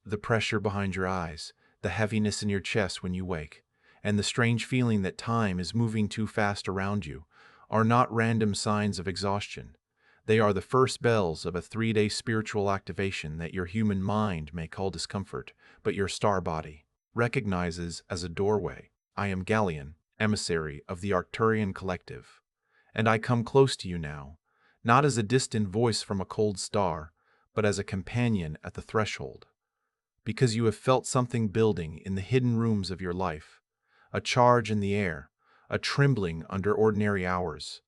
The pressure behind your eyes, the heaviness in your chest when you wake, and the strange feeling that time is moving too fast around you are not random signs of exhaustion. They are the first bells of a 3-day spiritual activation that your human mind may call discomfort, but your star body recognizes as a doorway. I am Galleon, emissary of the Arcturian collective, and I come close to you now, not as a distant voice from a cold star, but as a companion at the threshold, because you have felt something building in the hidden rooms of your life, a charge in the air, a trembling under ordinary hours,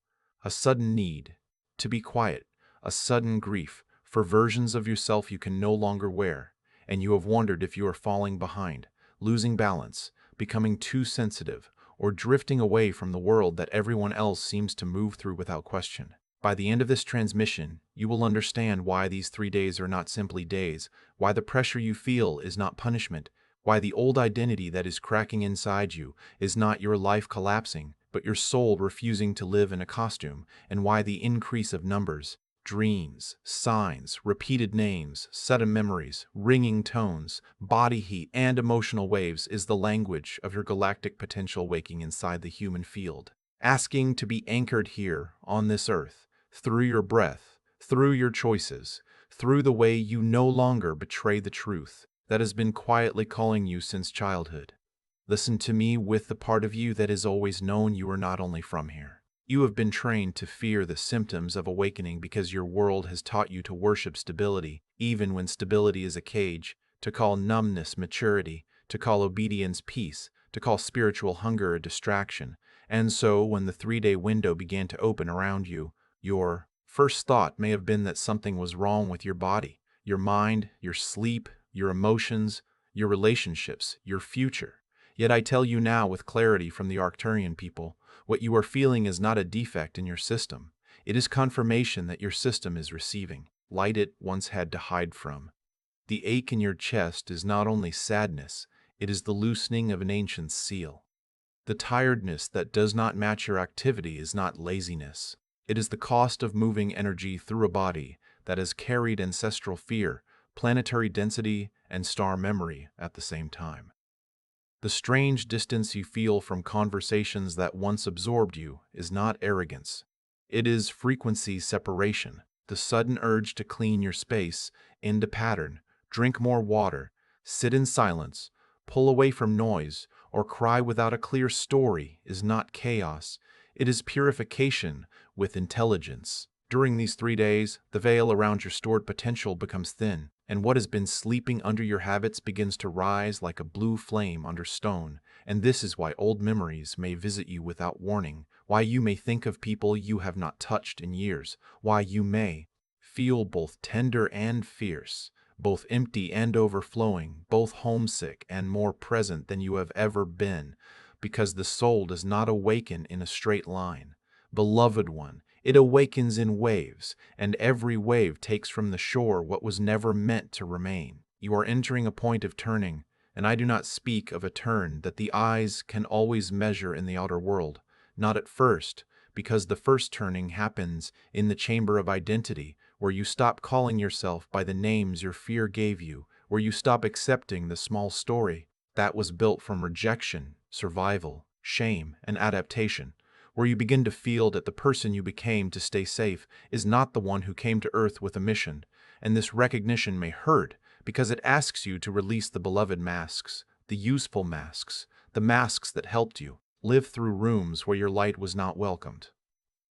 a sudden need to be quiet, a sudden grief for versions of yourself you can no longer wear, and you have wondered if you are falling behind, losing balance, becoming too sensitive, or drifting away from the world that everyone else seems to move through without question. By the end of this transmission, you will understand why these 3 days are not simply days, why the pressure you feel is not punishment, why the old identity that is cracking inside you is not your life collapsing, but your soul refusing to live in a costume, and why the increase of numbers, dreams, signs, repeated names, sudden memories, ringing tones, body heat, and emotional waves is the language of your galactic potential waking inside the human field, asking to be anchored here on this earth, through your breath, through your choices, through the way you no longer betray the truth that has been quietly calling you since childhood. Listen to me with the part of you that has always known you are not only from here. You have been trained to fear the symptoms of awakening because your world has taught you to worship stability, even when stability is a cage, to call numbness maturity, to call obedience peace, to call spiritual hunger a distraction. And so, when the 3-day window began to open around you, your first thought may have been that something was wrong with your body, your mind, your sleep, your emotions, your relationships, your future. Yet I tell you now with clarity from the Arcturian people, what you are feeling is not a defect in your system. It is confirmation that your system is receiving light it once had to hide from. The ache in your chest is not only sadness, it is the loosening of an ancient seal. The tiredness that does not match your activity is not laziness. It is the cost of moving energy through a body that has carried ancestral fear, planetary density, and star memory at the same time. The strange distance you feel from conversations that once absorbed you is not arrogance. It is frequency separation, the sudden urge to clean your space into pattern, drink more water, sit in silence, pull away from noise, or cry without a clear story is not chaos. It is purification with intelligence. During these 3 days, the veil around your stored potential becomes thin, and what has been sleeping under your habits begins to rise like a blue flame under stone. And this is why old memories may visit you without warning, why you may think of people you have not touched in years, why you may feel both tender and fierce, both empty and overflowing, both homesick and more present than you have ever been, because the soul does not awaken in a straight line. Beloved one, it awakens in waves, and every wave takes from the shore what was never meant to remain. You are entering a point of turning, and I do not speak of a turn that the eyes can always measure in the outer world, not at first, because the first turning happens in the chamber of identity, where you stop calling yourself by the names your fear gave you, where you stop accepting the small story that was built from rejection, survival, shame, and adaptation, where you begin to feel that the person you became to stay safe is not the one who came to Earth with a mission, and this recognition may hurt because it asks you to release the beloved masks, the useful masks, the masks that helped you live through rooms where your light was not welcomed.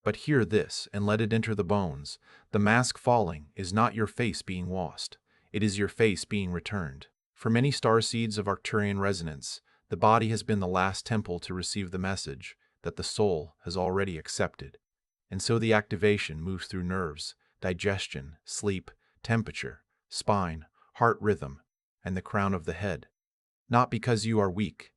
But hear this and let it enter the bones. The mask falling is not your face being lost. It is your face being returned. For many starseeds of Arcturian resonance, the body has been the last temple to receive the message that the soul has already accepted. And so the activation moves through nerves, digestion, sleep, temperature, spine, heart rhythm, and the crown of the head. Not because you are weak,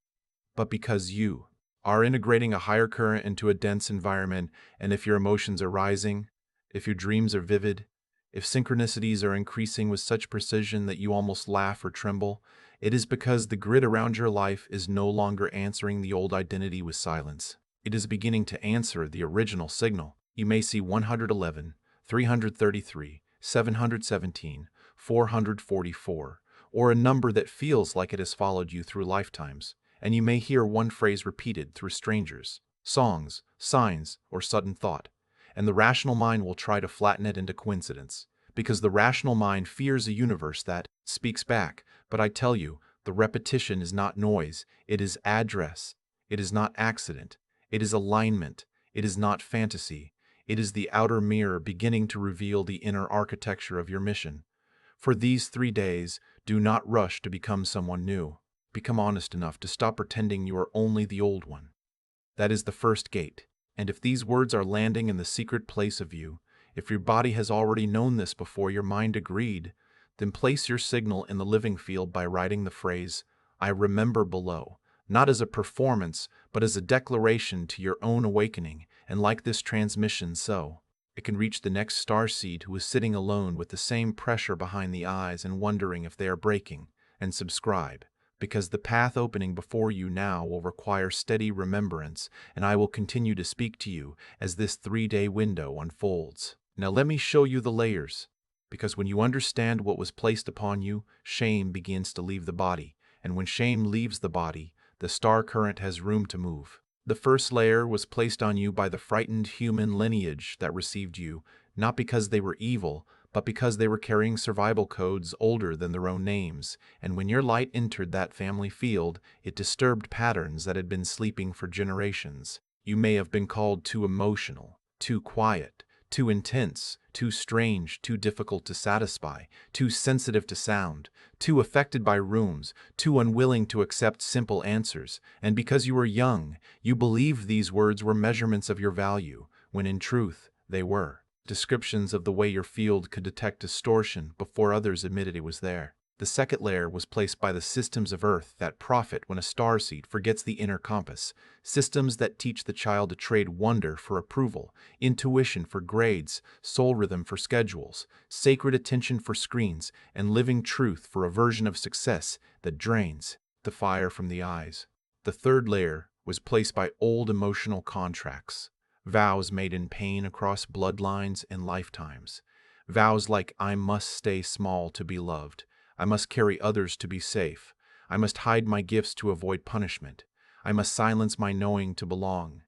but because you are integrating a higher current into a dense environment, and if your emotions are rising, if your dreams are vivid, if synchronicities are increasing with such precision that you almost laugh or tremble, it is because the grid around your life is no longer answering the old identity with silence. It is beginning to answer the original signal. You may see 111, 333, 717, 444, or a number that feels like it has followed you through lifetimes, and you may hear one phrase repeated through strangers, songs, signs, or sudden thought, and the rational mind will try to flatten it into coincidence, because the rational mind fears a universe that speaks back. But I tell you, the repetition is not noise, it is address. It is not accident. It is alignment. It is not fantasy. It is the outer mirror beginning to reveal the inner architecture of your mission. For these 3 days, do not rush to become someone new. Become honest enough to stop pretending you are only the old one. That is the first gate. And if these words are landing in the secret place of you, if your body has already known this before your mind agreed, then place your signal in the living field by writing the phrase, "I remember" below, not as a performance, but as a declaration to your own awakening, and like this transmission it can reach the next starseed who is sitting alone with the same pressure behind the eyes and wondering if they are breaking, and subscribe, because the path opening before you now will require steady remembrance, and I will continue to speak to you as this 3-day window unfolds. Now let me show you the layers, because when you understand what was placed upon you, shame begins to leave the body, and when shame leaves the body, the star current has room to move. The first layer was placed on you by the frightened human lineage that received you, not because they were evil, but because they were carrying survival codes older than their own names, and when your light entered that family field, it disturbed patterns that had been sleeping for generations. You may have been called too emotional, too quiet, too intense, too strange, too difficult to satisfy, too sensitive to sound, too affected by rooms, too unwilling to accept simple answers, and because you were young, you believed these words were measurements of your value, when in truth, they were descriptions of the way your field could detect distortion before others admitted it was there. The second layer was placed by the systems of Earth that profit when a starseed forgets the inner compass, systems that teach the child to trade wonder for approval, intuition for grades, soul rhythm for schedules, sacred attention for screens, and living truth for a version of success that drains the fire from the eyes. The third layer was placed by old emotional contracts, vows made in pain across bloodlines and lifetimes. Vows like, I must stay small to be loved. I must carry others to be safe. I must hide my gifts to avoid punishment. I must silence my knowing to belong.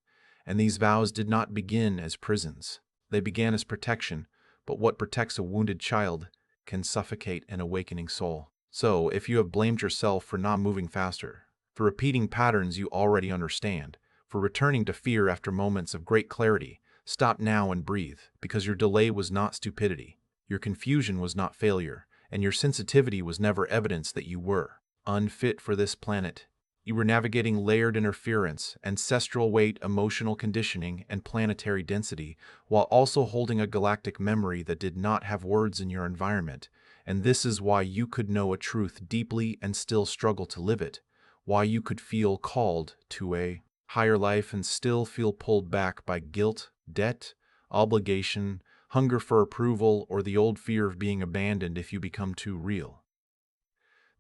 And these vows did not begin as prisons. They began as protection, but what protects a wounded child can suffocate an awakening soul. So, if you have blamed yourself for not moving faster, for repeating patterns you already understand, for returning to fear after moments of great clarity, stop now and breathe, because your delay was not stupidity, your confusion was not failure, and your sensitivity was never evidence that you were unfit for this planet. You were navigating layered interference, ancestral weight, emotional conditioning, and planetary density, while also holding a galactic memory that did not have words in your environment. And this is why you could know a truth deeply and still struggle to live it, why you could feel called to a higher life and still feel pulled back by guilt, debt, obligation, hunger for approval, or the old fear of being abandoned if you become too real.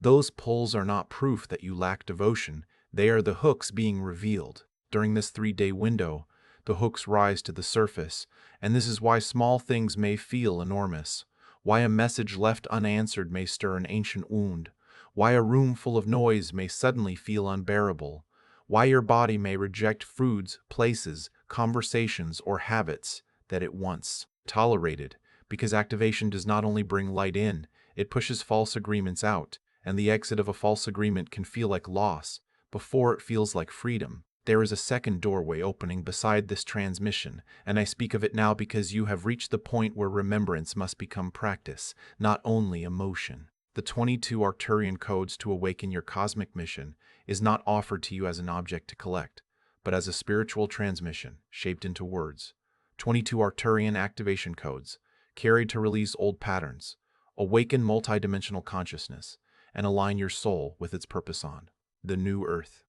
Those pulls are not proof that you lack devotion, they are the hooks being revealed. During this 3-day window, the hooks rise to the surface, and this is why small things may feel enormous, why a message left unanswered may stir an ancient wound, why a room full of noise may suddenly feel unbearable, why your body may reject foods, places, conversations, or habits that it once tolerated, because activation does not only bring light in, it pushes false agreements out, and the exit of a false agreement can feel like loss before it feels like freedom. There is a second doorway opening beside this transmission, and I speak of it now because you have reached the point where remembrance must become practice, not only emotion. The 22 Arcturian codes to awaken your cosmic mission is not offered to you as an object to collect, but as a spiritual transmission shaped into words. 22 Arcturian activation codes, carried to release old patterns, awaken multidimensional consciousness, and align your soul with its purpose on the new earth.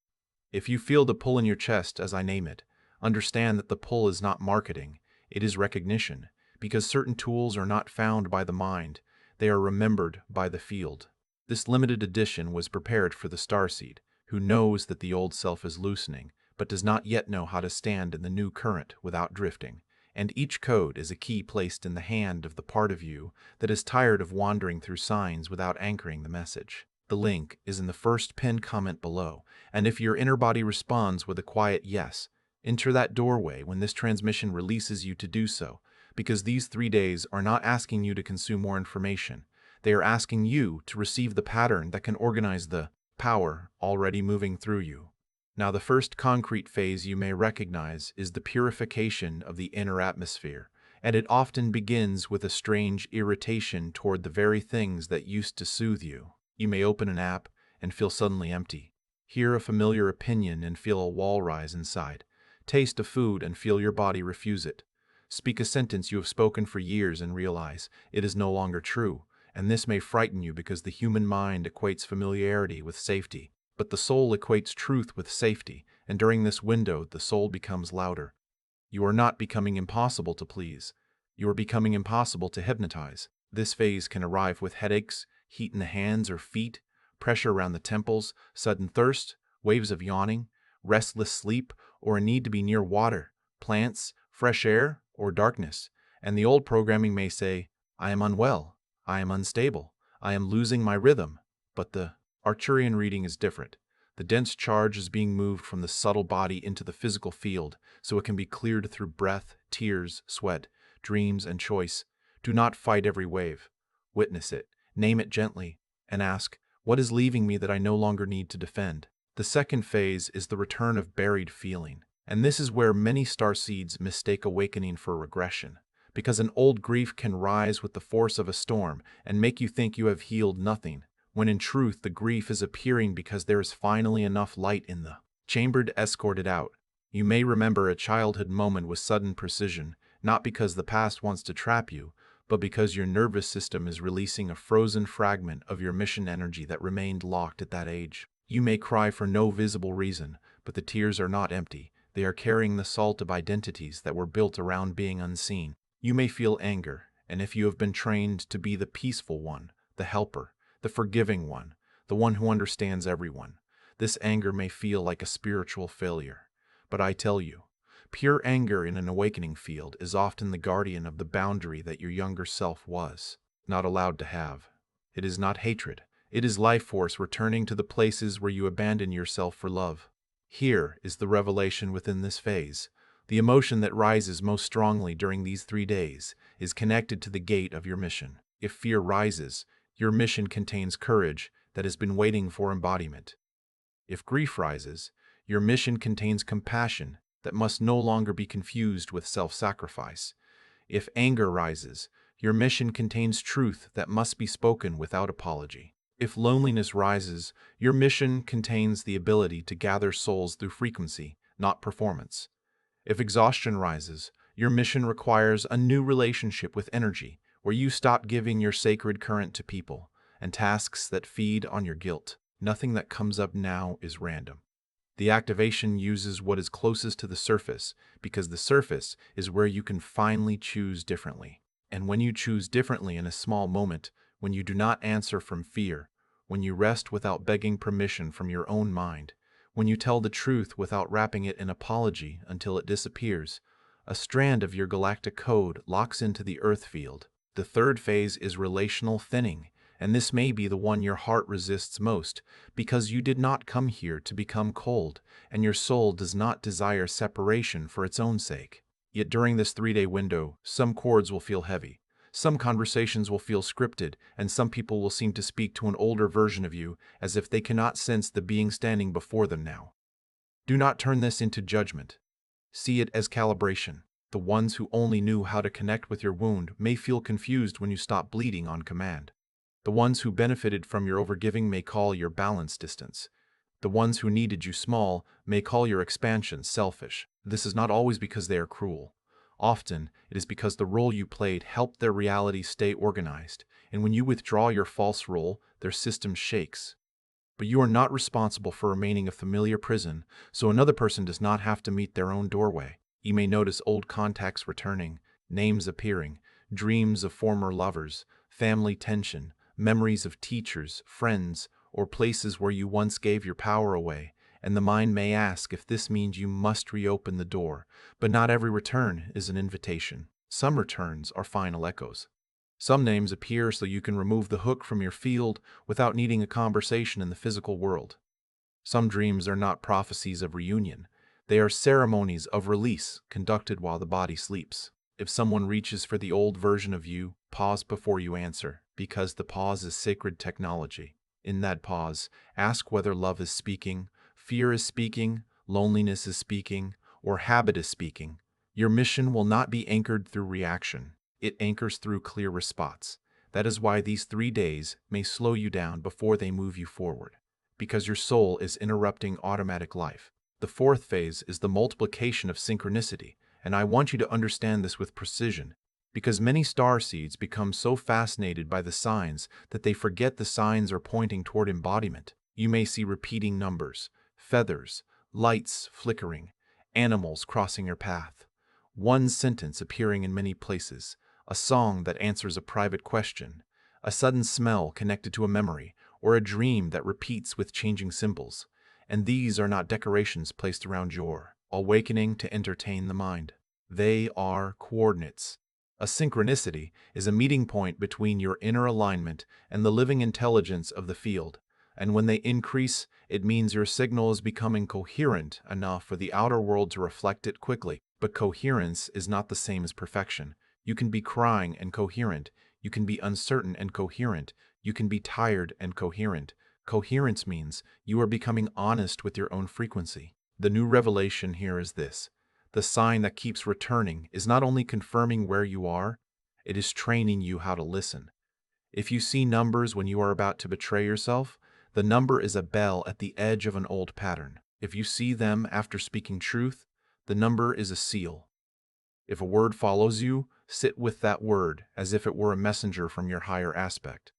If you feel the pull in your chest as I name it, understand that the pull is not marketing, it is recognition, because certain tools are not found by the mind, they are remembered by the field. This limited edition was prepared for the Starseed, who knows that the old self is loosening, but does not yet know how to stand in the new current without drifting. and each code is a key placed in the hand of the part of you that is tired of wandering through signs without anchoring the message. The link is in the first pinned comment below, and if your inner body responds with a quiet yes, enter that doorway when this transmission releases you to do so, because these 3 days are not asking you to consume more information. They are asking you to receive the pattern that can organize the power already moving through you. Now, the first concrete phase you may recognize is the purification of the inner atmosphere, and it often begins with a strange irritation toward the very things that used to soothe you. You may open an app and feel suddenly empty, hear a familiar opinion and feel a wall rise inside, taste a food and feel your body refuse it, speak a sentence you have spoken for years and realize it is no longer true, and this may frighten you because the human mind equates familiarity with safety. But the soul equates truth with safety, and during this window, the soul becomes louder. You are not becoming impossible to please. You are becoming impossible to hypnotize. This phase can arrive with headaches, heat in the hands or feet, pressure around the temples, sudden thirst, waves of yawning, restless sleep, or a need to be near water, plants, fresh air, or darkness. And the old programming may say, I am unwell, I am unstable, I am losing my rhythm. But the Arcturian reading is different. The dense charge is being moved from the subtle body into the physical field, so it can be cleared through breath, tears, sweat, dreams, and choice. Do not fight every wave. Witness it, name it gently, and ask, what is leaving me that I no longer need to defend? The second phase is the return of buried feeling, and this is where many starseeds mistake awakening for regression, because an old grief can rise with the force of a storm and make you think you have healed nothing, when in truth the grief is appearing because there is finally enough light in the chamber to escort it out. You may remember a childhood moment with sudden precision, not because the past wants to trap you, but because your nervous system is releasing a frozen fragment of your mission energy that remained locked at that age. You may cry for no visible reason, but the tears are not empty. They are carrying the salt of identities that were built around being unseen. You may feel anger, and if you have been trained to be the peaceful one, the helper, the forgiving one, the one who understands everyone, this anger may feel like a spiritual failure. But I tell you, pure anger in an awakening field is often the guardian of the boundary that your younger self was not allowed to have. It is not hatred. It is life force returning to the places where you abandon yourself for love. Here is the revelation within this phase. The emotion that rises most strongly during these 3 days is connected to the gate of your mission. If fear rises, your mission contains courage that has been waiting for embodiment. If grief rises, your mission contains compassion that must no longer be confused with self-sacrifice. If anger rises, your mission contains truth that must be spoken without apology. If loneliness rises, your mission contains the ability to gather souls through frequency, not performance. If exhaustion rises, your mission requires a new relationship with energy, where you stop giving your sacred current to people and tasks that feed on your guilt. Nothing that comes up now is random. The activation uses what is closest to the surface, because the surface is where you can finally choose differently. And when you choose differently in a small moment, when you do not answer from fear, when you rest without begging permission from your own mind, when you tell the truth without wrapping it in apology until it disappears, a strand of your galactic code locks into the earth field. The third phase is relational thinning, and this may be the one your heart resists most, because you did not come here to become cold, and your soul does not desire separation for its own sake. Yet during this 3-day window, some chords will feel heavy, some conversations will feel scripted, and some people will seem to speak to an older version of you as if they cannot sense the being standing before them now. Do not turn this into judgment. See it as calibration. The ones who only knew how to connect with your wound may feel confused when you stop bleeding on command. The ones who benefited from your overgiving may call your balance distance. The ones who needed you small may call your expansion selfish. This is not always because they are cruel. Often, it is because the role you played helped their reality stay organized, and when you withdraw your false role, their system shakes. But you are not responsible for remaining a familiar prison, so another person does not have to meet their own doorway. You may notice old contacts returning, names appearing, dreams of former lovers, family tension, memories of teachers, friends, or places where you once gave your power away, and the mind may ask if this means you must reopen the door, but not every return is an invitation. Some returns are final echoes. Some names appear so you can remove the hook from your field without needing a conversation in the physical world. Some dreams are not prophecies of reunion. They are ceremonies of release conducted while the body sleeps. If someone reaches for the old version of you, pause before you answer, because the pause is sacred technology. In that pause, ask whether love is speaking, fear is speaking, loneliness is speaking, or habit is speaking. Your mission will not be anchored through reaction. It anchors through clear response. That is why these 3 days may slow you down before they move you forward, because your soul is interrupting automatic life. The fourth phase is the multiplication of synchronicity, and I want you to understand this with precision, because many starseeds become so fascinated by the signs that they forget the signs are pointing toward embodiment. You may see repeating numbers, feathers, lights flickering, animals crossing your path, one sentence appearing in many places, a song that answers a private question, a sudden smell connected to a memory, or a dream that repeats with changing symbols. And these are not decorations placed around your awakening to entertain the mind. They are coordinates. A synchronicity is a meeting point between your inner alignment and the living intelligence of the field, and when they increase, it means your signal is becoming coherent enough for the outer world to reflect it quickly. But coherence is not the same as perfection. You can be crying and coherent. You can be uncertain and coherent. You can be tired and coherent. Coherence means you are becoming honest with your own frequency. The new revelation here is this. The sign that keeps returning is not only confirming where you are, it is training you how to listen. If you see numbers when you are about to betray yourself, the number is a bell at the edge of an old pattern. If you see them after speaking truth, the number is a seal. If a word follows you, sit with that word as if it were a messenger from your higher aspect.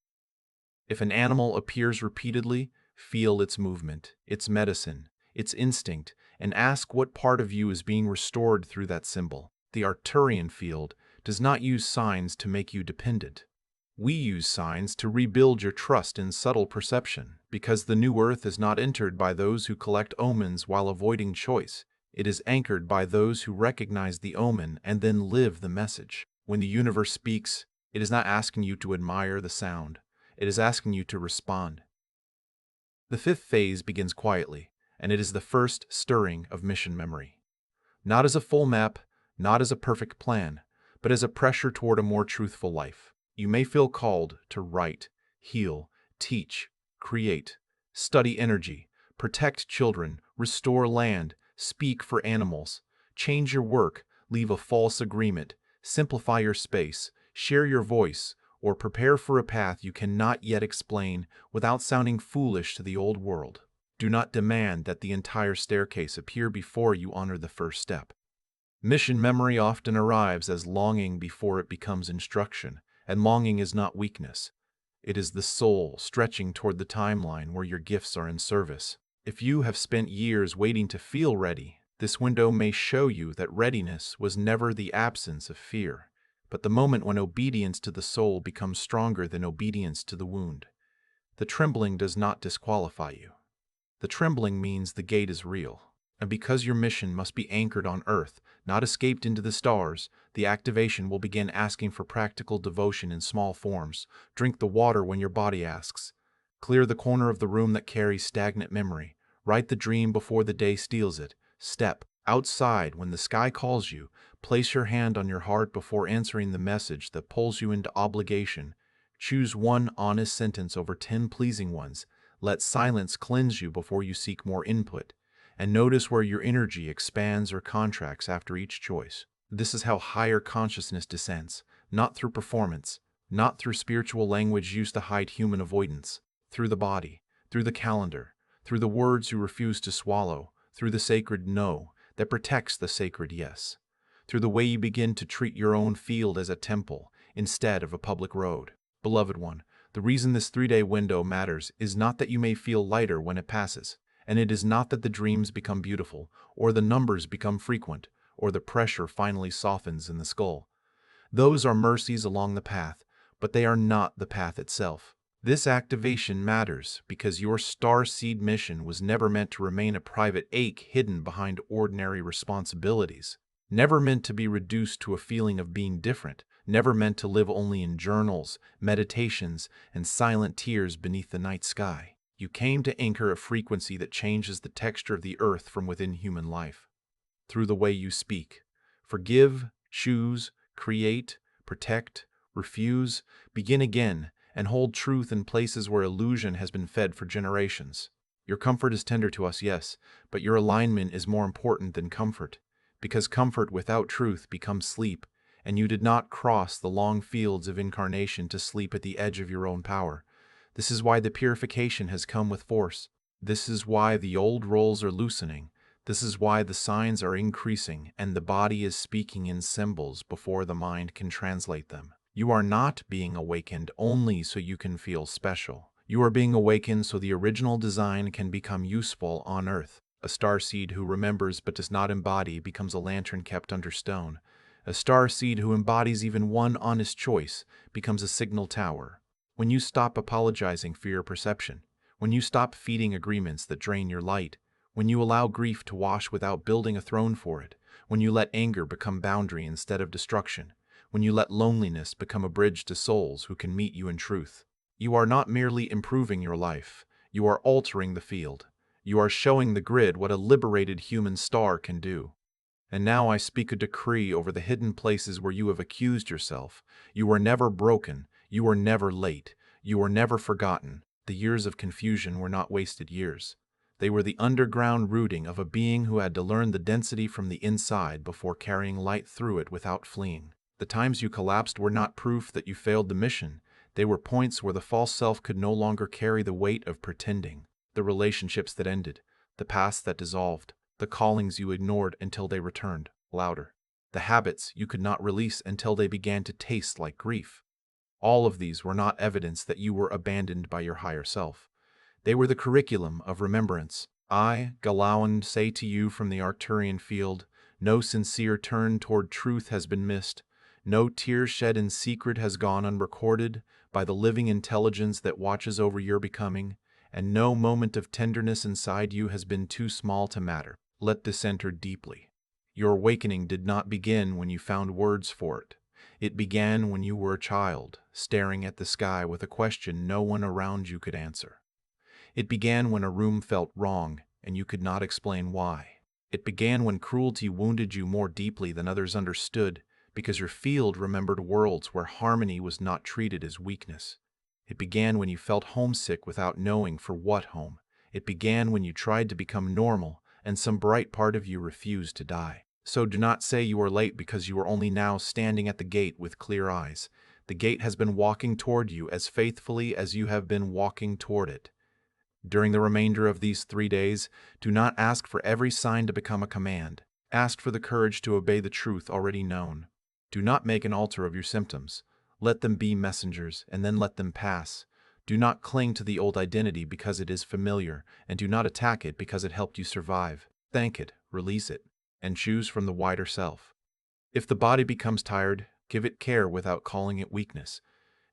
If an animal appears repeatedly, feel its movement, its medicine, its instinct, and ask what part of you is being restored through that symbol. The Arcturian field does not use signs to make you dependent. We use signs to rebuild your trust in subtle perception, because the new earth is not entered by those who collect omens while avoiding choice. It is anchored by those who recognize the omen and then live the message. When the universe speaks, it is not asking you to admire the sound. It is asking you to respond. The fifth phase begins quietly, and it is the first stirring of mission memory. Not as a full map, not as a perfect plan, but as a pressure toward a more truthful life. You may feel called to write, heal, teach, create, study energy, protect children, restore land, speak for animals, change your work, leave a false agreement, simplify your space, share your voice, or prepare for a path you cannot yet explain without sounding foolish to the old world. Do not demand that the entire staircase appear before you honor the first step. Mission memory often arrives as longing before it becomes instruction, and longing is not weakness. It is the soul stretching toward the timeline where your gifts are in service. If you have spent years waiting to feel ready, this window may show you that readiness was never the absence of fear, but the moment when obedience to the soul becomes stronger than obedience to the wound. The trembling does not disqualify you. The trembling means the gate is real. And because your mission must be anchored on earth, not escaped into the stars, the activation will begin asking for practical devotion in small forms. Drink the water when your body asks. Clear the corner of the room that carries stagnant memory. Write the dream before the day steals it. Step outside when the sky calls you. Place your hand on your heart before answering the message that pulls you into obligation. Choose one honest sentence over 10 pleasing ones. Let silence cleanse you before you seek more input. And notice where your energy expands or contracts after each choice. This is how higher consciousness descends, not through performance, not through spiritual language used to hide human avoidance, through the body, through the calendar, through the words you refuse to swallow, through the sacred no that protects the sacred yes, through the way you begin to treat your own field as a temple instead of a public road. Beloved one, the reason this 3-day window matters is not that you may feel lighter when it passes. And it is not that the dreams become beautiful, or the numbers become frequent, or the pressure finally softens in the skull. Those are mercies along the path, but they are not the path itself. This activation matters because your Starseed mission was never meant to remain a private ache hidden behind ordinary responsibilities. Never meant to be reduced to a feeling of being different. Never meant to live only in journals, meditations, and silent tears beneath the night sky. You came to anchor a frequency that changes the texture of the earth from within human life. Through the way you speak. Forgive, choose, create, protect, refuse, begin again, and hold truth in places where illusion has been fed for generations. Your comfort is tender to us, yes, but your alignment is more important than comfort, because comfort without truth becomes sleep, and you did not cross the long fields of incarnation to sleep at the edge of your own power. This is why the purification has come with force. This is why the old roles are loosening. This is why the signs are increasing and the body is speaking in symbols before the mind can translate them. You are not being awakened only so you can feel special. You are being awakened so the original design can become useful on Earth. A starseed who remembers but does not embody becomes a lantern kept under stone. A starseed who embodies even one honest choice becomes a signal tower. When you stop apologizing for your perception, when you stop feeding agreements that drain your light, when you allow grief to wash without building a throne for it, when you let anger become boundary instead of destruction, when you let loneliness become a bridge to souls who can meet you in truth, you are not merely improving your life, you are altering the field. You are showing the grid what a liberated human star can do. And now I speak a decree over the hidden places where you have accused yourself. You were never broken, you were never late, you were never forgotten. The years of confusion were not wasted years. They were the underground rooting of a being who had to learn the density from the inside before carrying light through it without fleeing. The times you collapsed were not proof that you failed the mission. They were points where the false self could no longer carry the weight of pretending. The relationships that ended, the past that dissolved, the callings you ignored until they returned, louder. The habits you could not release until they began to taste like grief. All of these were not evidence that you were abandoned by your higher self. They were the curriculum of remembrance. I, Galawan, say to you from the Arcturian field, no sincere turn toward truth has been missed. No tear shed in secret has gone unrecorded by the living intelligence that watches over your becoming, and no moment of tenderness inside you has been too small to matter. Let this enter deeply. Your awakening did not begin when you found words for it. It began when you were a child, staring at the sky with a question no one around you could answer. It began when a room felt wrong and you could not explain why. It began when cruelty wounded you more deeply than others understood, because your field remembered worlds where harmony was not treated as weakness. It began when you felt homesick without knowing for what home. It began when you tried to become normal and some bright part of you refused to die. So do not say you are late because you are only now standing at the gate with clear eyes. The gate has been walking toward you as faithfully as you have been walking toward it. During the remainder of these 3 days, do not ask for every sign to become a command. Ask for the courage to obey the truth already known. Do not make an altar of your symptoms. Let them be messengers, and then let them pass. Do not cling to the old identity because it is familiar, and do not attack it because it helped you survive. Thank it, release it, and choose from the wider self. If the body becomes tired, give it care without calling it weakness.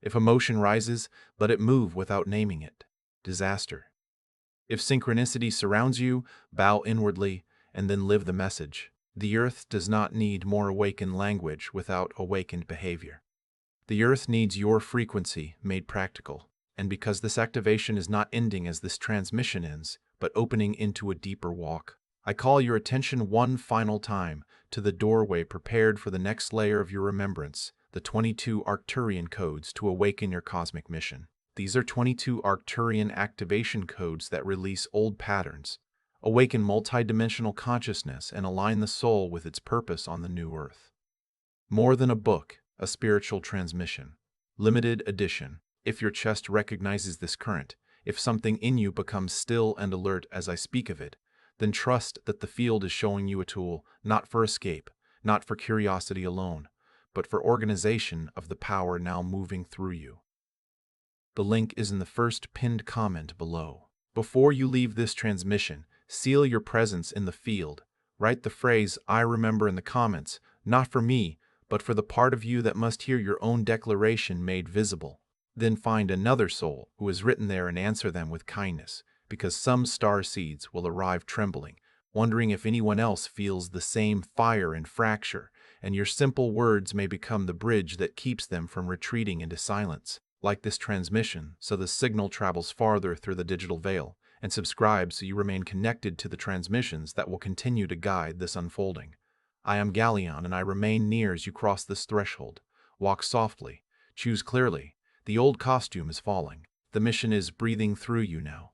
If emotion rises, let it move without naming it. Disaster. If synchronicity surrounds you, bow inwardly, and then live the message. The earth does not need more awakened language without awakened behavior. The earth needs your frequency made practical, and because this activation is not ending as this transmission ends, but opening into a deeper walk, I call your attention one final time to the doorway prepared for the next layer of your remembrance, the 22 Arcturian codes to awaken your cosmic mission. These are 22 Arcturian activation codes that release old patterns, awaken multidimensional consciousness, and align the soul with its purpose on the new earth. More than a book, a spiritual transmission. Limited edition. If your chest recognizes this current, if something in you becomes still and alert as I speak of it, then trust that the field is showing you a tool, not for escape, not for curiosity alone, but for organization of the power now moving through you. The link is in the first pinned comment below. Before you leave this transmission, seal your presence in the field. Write the phrase, "I remember" in the comments, not for me, but for the part of you that must hear your own declaration made visible. Then find another soul who is written there and answer them with kindness, because some star seeds will arrive trembling, wondering if anyone else feels the same fire and fracture, and your simple words may become the bridge that keeps them from retreating into silence. Like this transmission, so the signal travels farther through the digital veil, and subscribe so you remain connected to the transmissions that will continue to guide this unfolding. I am Galleon, and I remain near as you cross this threshold. Walk softly, choose clearly. The old costume is falling. The mission is breathing through you now.